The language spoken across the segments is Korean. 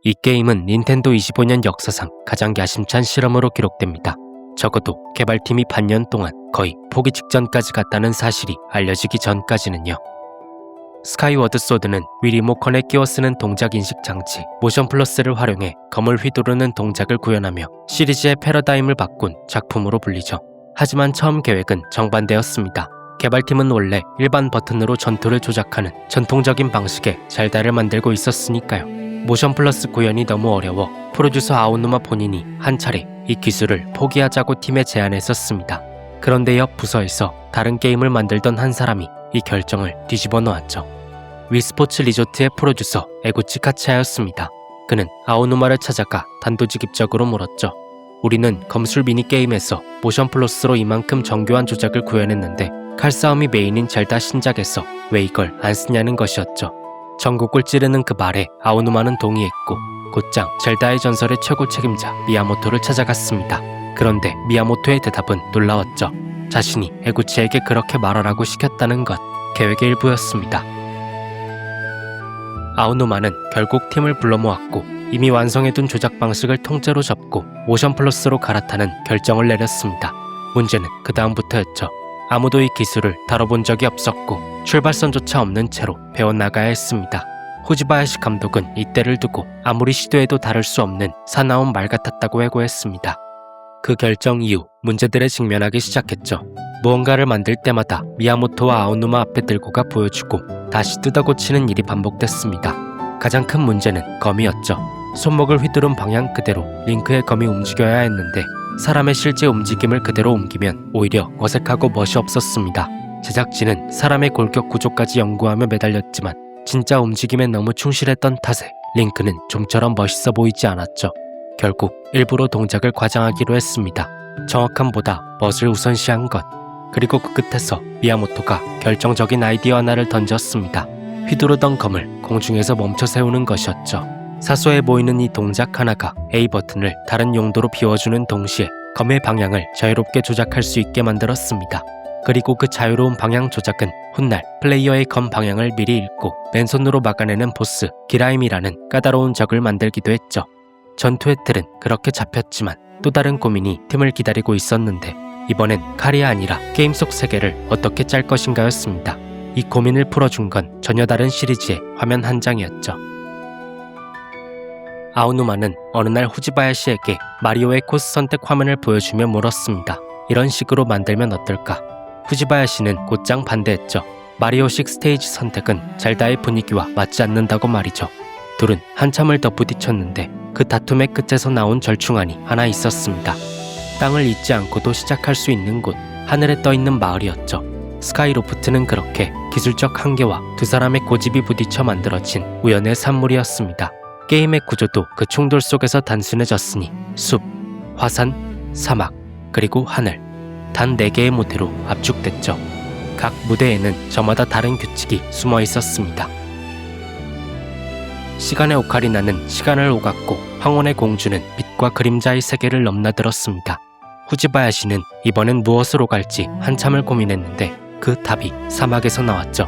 이 게임은 닌텐도 25년 역사상 가장 야심찬 실험으로 기록됩니다. 적어도 개발팀이 반년 동안 거의 포기 직전까지 갔다는 사실이 알려지기 전까지는요. 스카이워드 소드는 위 리모컨에 끼워 쓰는 동작 인식 장치 모션 플러스를 활용해 검을 휘두르는 동작을 구현하며 시리즈의 패러다임을 바꾼 작품으로 불리죠. 하지만 처음 계획은 정반대였습니다. 개발팀은 원래 일반 버튼으로 전투를 조작하는 전통적인 방식의 젤다를 만들고 있었으니까요. 모션 플러스 구현이 너무 어려워 프로듀서 아오누마 본인이 한 차례 이 기술을 포기하자고 팀에 제안했었습니다. 그런데 옆 부서에서 다른 게임을 만들던 한 사람이 이 결정을 뒤집어 놓았죠. 위스포츠 리조트의 프로듀서 에구치 카츠야였습니다. 그는 아오누마를 찾아가 단도직입적으로 물었죠. 우리는 검술 미니게임에서 모션 플러스로 이만큼 정교한 조작을 구현했는데 칼싸움이 메인인 젤다 신작에서 왜 이걸 안 쓰냐는 것이었죠. 전국을 찌르는 그 말에 아오누마는 동의했고 곧장 젤다의 전설의 최고 책임자 미야모토를 찾아갔습니다. 그런데 미야모토의 대답은 놀라웠죠. 자신이 에구치에게 그렇게 말하라고 시켰다는 것, 계획의 일부였습니다. 아오누마는 결국 팀을 불러 모았고 이미 완성해둔 조작 방식을 통째로 접고 모션 플러스로 갈아타는 결정을 내렸습니다. 문제는 그 다음부터였죠. 아무도 이 기술을 다뤄본 적이 없었고 출발선조차 없는 채로 배워나가야 했습니다. 후지바야시 감독은 이때를 두고 아무리 시도해도 다를 수 없는 사나운 말 같았다고 회고했습니다. 그 결정 이후 문제들에 직면하기 시작했죠. 무언가를 만들 때마다 미야모토와 아오누마 앞에 들고가 보여주고 다시 뜯어고치는 일이 반복됐습니다. 가장 큰 문제는 검이었죠. 손목을 휘두른 방향 그대로 링크의 검이 움직여야 했는데 사람의 실제 움직임을 그대로 옮기면 오히려 어색하고 멋이 없었습니다. 제작진은 사람의 골격 구조까지 연구하며 매달렸지만 진짜 움직임에 너무 충실했던 탓에 링크는 좀처럼 멋있어 보이지 않았죠. 결국 일부러 동작을 과장하기로 했습니다. 정확함보다 멋을 우선시한 것. 그리고 그 끝에서 미야모토가 결정적인 아이디어 하나를 던졌습니다. 휘두르던 검을 공중에서 멈춰 세우는 것이었죠. 사소해 보이는 이 동작 하나가 A 버튼을 다른 용도로 비워주는 동시에 검의 방향을 자유롭게 조작할 수 있게 만들었습니다. 그리고 그 자유로운 방향 조작은 훗날 플레이어의 검 방향을 미리 읽고 맨손으로 막아내는 보스 기라임이라는 까다로운 적을 만들기도 했죠. 전투의 틀은 그렇게 잡혔지만 또 다른 고민이 팀을 기다리고 있었는데 이번엔 칼이 아니라 게임 속 세계를 어떻게 짤 것인가였습니다. 이 고민을 풀어준 건 전혀 다른 시리즈의 화면 한 장이었죠. 아오누마는 어느 날 후지바야시에게 마리오의 코스 선택 화면을 보여주며 물었습니다. 이런 식으로 만들면 어떨까? 후지바야시는 곧장 반대했죠. 마리오식 스테이지 선택은 젤다의 분위기와 맞지 않는다고 말이죠. 둘은 한참을 더 부딪혔는데 그 다툼의 끝에서 나온 절충안이 하나 있었습니다. 땅을 잇지 않고도 시작할 수 있는 곳, 하늘에 떠있는 마을이었죠. 스카이로프트는 그렇게 기술적 한계와 두 사람의 고집이 부딪혀 만들어진 우연의 산물이었습니다. 게임의 구조도 그 충돌 속에서 단순해졌으니 숲, 화산, 사막, 그리고 하늘 단 4개의 무대로 압축됐죠. 각 무대에는 저마다 다른 규칙이 숨어 있었습니다. 시간의 오카리나는 시간을 오갔고 황혼의 공주는 빛과 그림자의 세계를 넘나들었습니다. 후지바야시는 이번엔 무엇을 오갈지 한참을 고민했는데 그 답이 사막에서 나왔죠.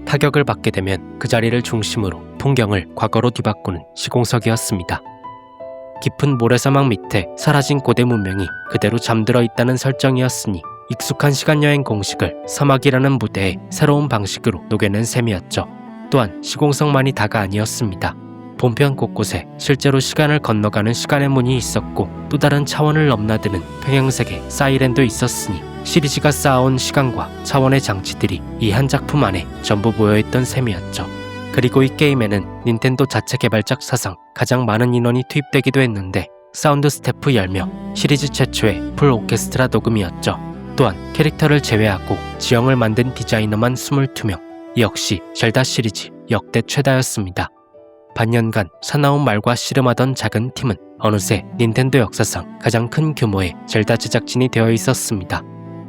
타격을 받게 되면 그 자리를 중심으로 풍경을 과거로 뒤바꾸는 시공석이었습니다. 깊은 모래사막 밑에 사라진 고대 문명이 그대로 잠들어 있다는 설정이었으니 익숙한 시간여행 공식을 사막이라는 무대에 새로운 방식으로 녹여낸 셈이었죠. 또한 시공석만이 다가 아니었습니다. 본편 곳곳에 실제로 시간을 건너가는 시간의 문이 있었고 또 다른 차원을 넘나드는 평행세계 사이렌도 있었으니 시리즈가 쌓아온 시간과 차원의 장치들이 이 한 작품 안에 전부 모여있던 셈이었죠. 그리고 이 게임에는 닌텐도 자체 개발작 사상 가장 많은 인원이 투입되기도 했는데 사운드 스태프 10명, 시리즈 최초의 풀 오케스트라 녹음이었죠. 또한 캐릭터를 제외하고 지형을 만든 디자이너만 22명, 역시 젤다 시리즈 역대 최다였습니다. 반년간 사나운 말과 씨름하던 작은 팀은 어느새 닌텐도 역사상 가장 큰 규모의 젤다 제작진이 되어 있었습니다.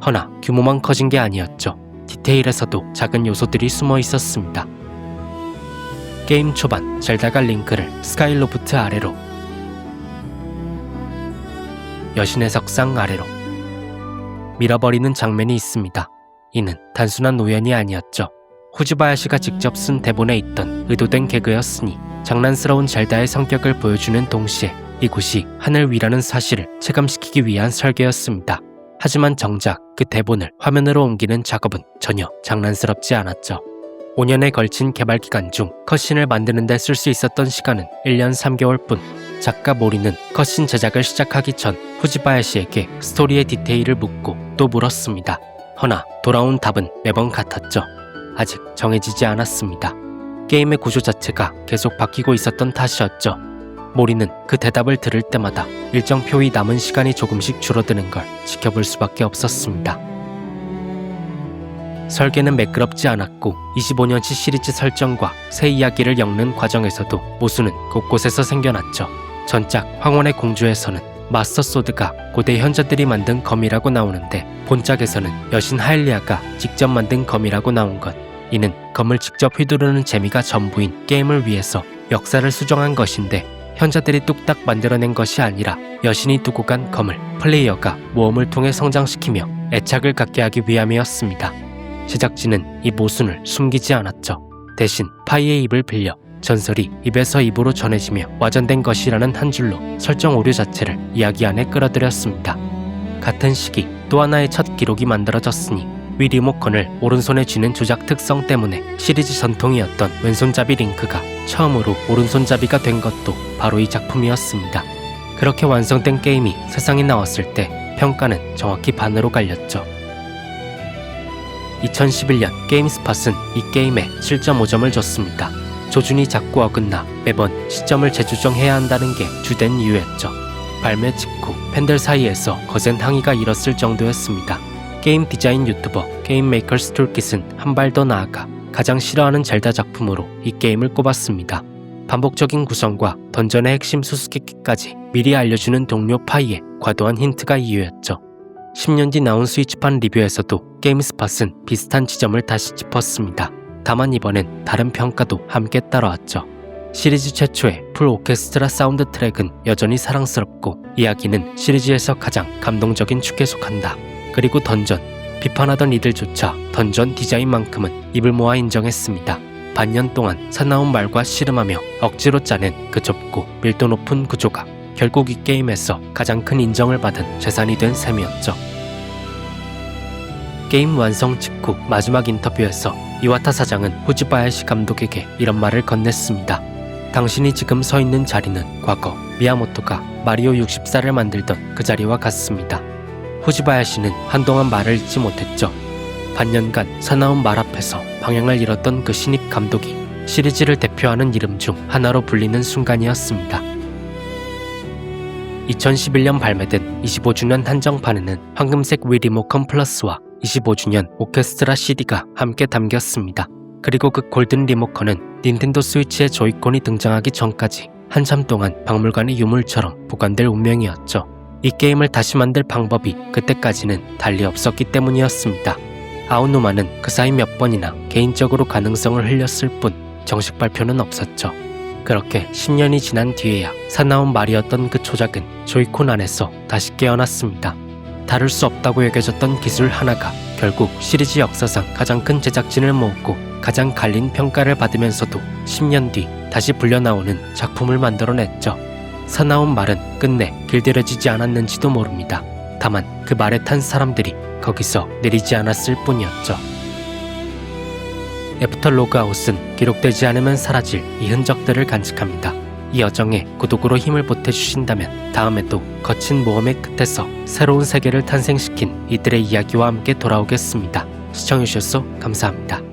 허나 규모만 커진 게 아니었죠. 디테일에서도 작은 요소들이 숨어 있었습니다. 게임 초반 젤다가 링크를 스카이로프트 아래로, 여신의 석상 아래로 밀어버리는 장면이 있습니다. 이는 단순한 우연이 아니었죠. 후지바야시가 직접 쓴 대본에 있던 의도된 개그였으니 장난스러운 젤다의 성격을 보여주는 동시에 이곳이 하늘 위라는 사실을 체감시키기 위한 설계였습니다. 하지만 정작 그 대본을 화면으로 옮기는 작업은 전혀 장난스럽지 않았죠. 5년에 걸친 개발 기간 중 컷신을 만드는 데 쓸 수 있었던 시간은 1년 3개월뿐. 작가 모리는 컷신 제작을 시작하기 전 후지바야시에게 스토리의 디테일을 묻고 또 물었습니다. 허나 돌아온 답은 매번 같았죠. 아직 정해지지 않았습니다. 게임의 구조 자체가 계속 바뀌고 있었던 탓이었죠. 모리는 그 대답을 들을 때마다 일정표의 남은 시간이 조금씩 줄어드는 걸 지켜볼 수밖에 없었습니다. 설계는 매끄럽지 않았고 25년치 시리즈 설정과 새 이야기를 엮는 과정에서도 모순은 곳곳에서 생겨났죠. 전작 황혼의 공주에서는 마스터 소드가 고대 현자들이 만든 검이라고 나오는데 본작에서는 여신 하일리아가 직접 만든 검이라고 나온 것. 이는 검을 직접 휘두르는 재미가 전부인 게임을 위해서 역사를 수정한 것인데 현자들이 뚝딱 만들어낸 것이 아니라 여신이 두고 간 검을 플레이어가 모험을 통해 성장시키며 애착을 갖게 하기 위함이었습니다. 제작진은 이 모순을 숨기지 않았죠. 대신 파이의 입을 빌려 전설이 입에서 입으로 전해지며 와전된 것이라는 한 줄로 설정 오류 자체를 이야기 안에 끌어들였습니다. 같은 시기 또 하나의 첫 기록이 만들어졌으니 위 리모컨을 오른손에 쥐는 조작 특성 때문에 시리즈 전통이었던 왼손잡이 링크가 처음으로 오른손잡이가 된 것도 바로 이 작품이었습니다. 그렇게 완성된 게임이 세상에 나왔을 때 평가는 정확히 반으로 갈렸죠. 2011년 게임스팟은 이 게임에 7.5점을 줬습니다. 조준이 자꾸 어긋나 매번 시점을 재조정해야 한다는 게 주된 이유였죠. 발매 직후 팬들 사이에서 거센 항의가 일었을 정도였습니다. 게임 디자인 유튜버 게임메이커스 툴킷은 한 발 더 나아가 가장 싫어하는 젤다 작품으로 이 게임을 꼽았습니다. 반복적인 구성과 던전의 핵심 수수께끼까지 미리 알려주는 동료 파이의 과도한 힌트가 이유였죠. 10년 뒤 나온 스위치판 리뷰에서도 게임스팟은 비슷한 지점을 다시 짚었습니다. 다만 이번엔 다른 평가도 함께 따라왔죠. 시리즈 최초의 풀 오케스트라 사운드 트랙은 여전히 사랑스럽고 이야기는 시리즈에서 가장 감동적인 축에 속한다. 그리고 던전, 비판하던 이들조차 던전 디자인만큼은 입을 모아 인정했습니다. 반년 동안 사나운 말과 씨름하며 억지로 짜낸 그 좁고 밀도 높은 구조가 결국 이 게임에서 가장 큰 인정을 받은 재산이 된 셈이었죠. 게임 완성 직후 마지막 인터뷰에서 이와타 사장은 후지바야시 감독에게 이런 말을 건넸습니다. 당신이 지금 서 있는 자리는 과거 미야모토가 마리오 64를 만들던 그 자리와 같습니다. 후지바야시는 한동안 말을 잇지 못했죠. 반년간 사나운 말 앞에서 방향을 잃었던 그 신입 감독이 시리즈를 대표하는 이름 중 하나로 불리는 순간이었습니다. 2011년 발매된 25주년 한정판에는 황금색 위 리모컨 플러스와 25주년 오케스트라 CD가 함께 담겼습니다. 그리고 그 골든 리모컨은 닌텐도 스위치의 조이콘이 등장하기 전까지 한참 동안 박물관의 유물처럼 보관될 운명이었죠. 이 게임을 다시 만들 방법이 그때까지는 달리 없었기 때문이었습니다. 아오누마는 그 사이 몇 번이나 개인적으로 가능성을 흘렸을 뿐 정식 발표는 없었죠. 그렇게 10년이 지난 뒤에야 사나운 말이었던 그 조작은 조이콘 안에서 다시 깨어났습니다. 다룰 수 없다고 여겨졌던 기술 하나가 결국 시리즈 역사상 가장 큰 제작진을 모으고 가장 갈린 평가를 받으면서도 10년 뒤 다시 불려나오는 작품을 만들어냈죠. 사나운 말은 끝내 길들여지지 않았는지도 모릅니다. 다만 그 말에 탄 사람들이 거기서 내리지 않았을 뿐이었죠. 애프터 로그아웃은 기록되지 않으면 사라질 이 흔적들을 간직합니다. 이 여정에 구독으로 힘을 보태주신다면 다음에도 거친 모험의 끝에서 새로운 세계를 탄생시킨 이들의 이야기와 함께 돌아오겠습니다. 시청해주셔서 감사합니다.